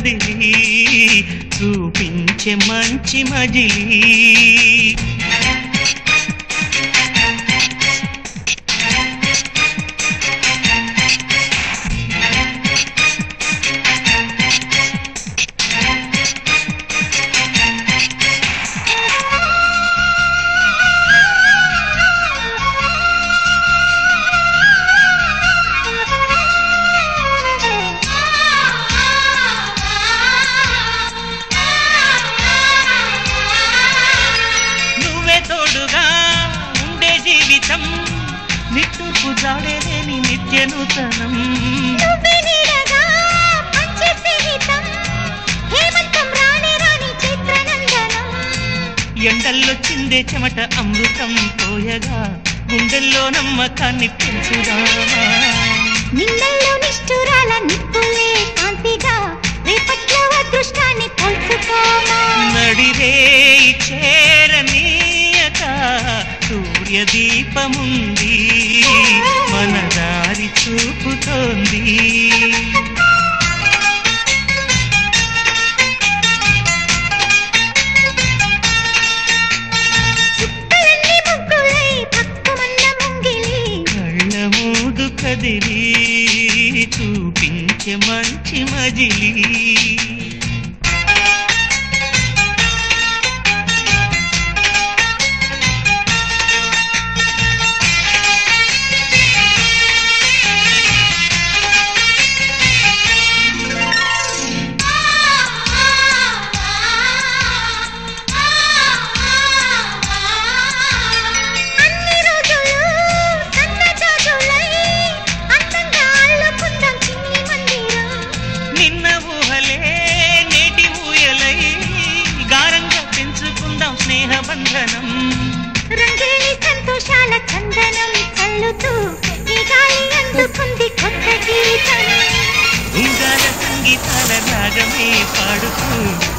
కదిలి చూపించే మంచి మజిలీ నిట్టుకు జాడేలేని నిత్య నూతనం ఎండల్లో చిందే చెమట అమృతం పోయగా గుండెల్లో నమ్మకాన్ని పెంచుదా నిన్నల్లో నిష్ఠురాల నిప్పులే కాంతిగా రేపట్లో అదృష్టాన్ని పంచుకోమా నడిరే చేరనీయక సూర్యదీపముంది మన దారి చూపుతోంది కళ్ళ మూదు కదిలి చూపించే మంచి మజిలీ స్నేహబంధనం రంగేణి సంతోషాల చందనం చల్లుతూ ఈ గాలి అందుకుంది కొత్త గీతం ఉంగాల సంగీతాల రాగమే పాడుతూ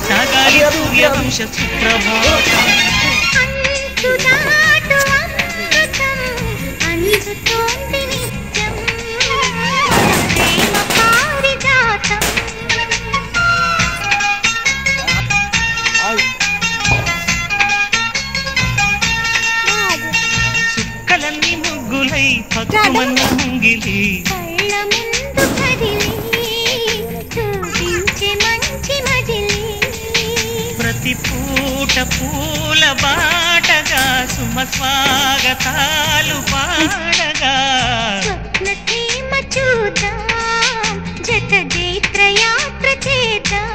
సాగాలి సూర్యవంశ సుప్రభాతం అంతుదాటు అమృతం అందుతోంది నిత్యం ప్రేమ పారిజాతం చుక్కలన్నీ ముగ్గులై పక్కుమన్న ముంగిలి కళ్ళ ముందు కదిలి చూపించే మంచి మజిలీ ప్రతి పూట పూల బాటగా సుమ స్వాగతాలు పాడగా స్వప్న సీమ చూద్దాం జత జైత్రయాత్ర చేద్దాం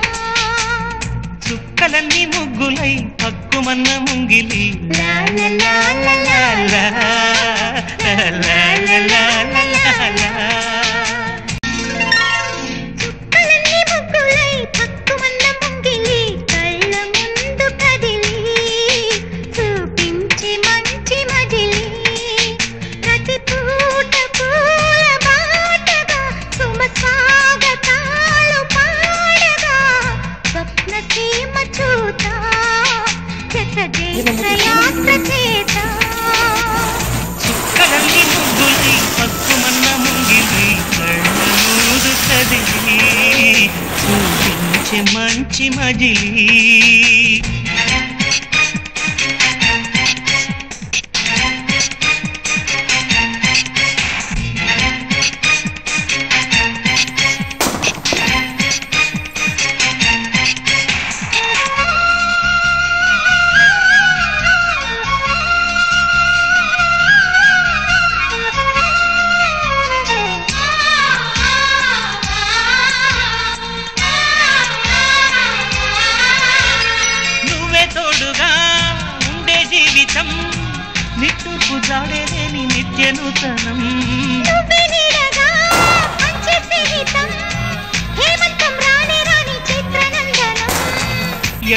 చుక్కలన్నీ ముగ్గులై పక్కుమన్న ముంగిలి లా లా లా లా లా చుక్కలన్నీ ముగ్గులై పక్కుమన్న ముంగిలి కళ్ళ ముందు కదిలి చూపించే మంచి మజిలీ ప్రతి పూట పూల బాటగా సుమ స్వాగతాలు పాడగా స్వప్న సీమ చూతా జత జైత్రయాత్ర చేతా చుక్కలన్నీ ముగ్గులై పక్కుమన్న ముంగిలి కళ్ళ మూదు కదిలి చూపించే మంచి మజిలీ నిట్టుకు జాడేలేని నిత్య నూతనం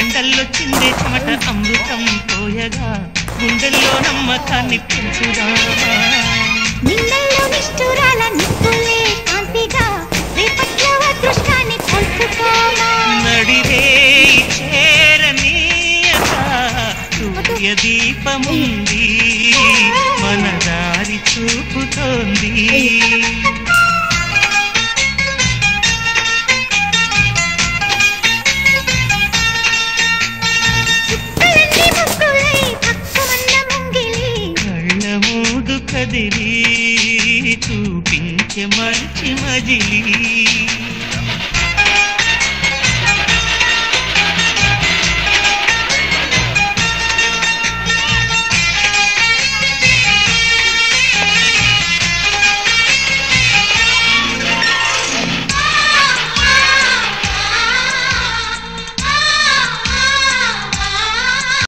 ఎండల్లో చిందే చెమట అమృతం పోయగా గుండెల్లో నమ్మకాన్ని పెంచుదా నిన్నల్లో నిష్ఠురాల నిప్పులే కాంతిగా రేపట్లో అదృష్టాన్ని పంచుకోమా నడిరే చేరనీయక సూర్యదీపముంది మన దారి చూపుతోంది కదిలి చూపించే మంచి మజిలీ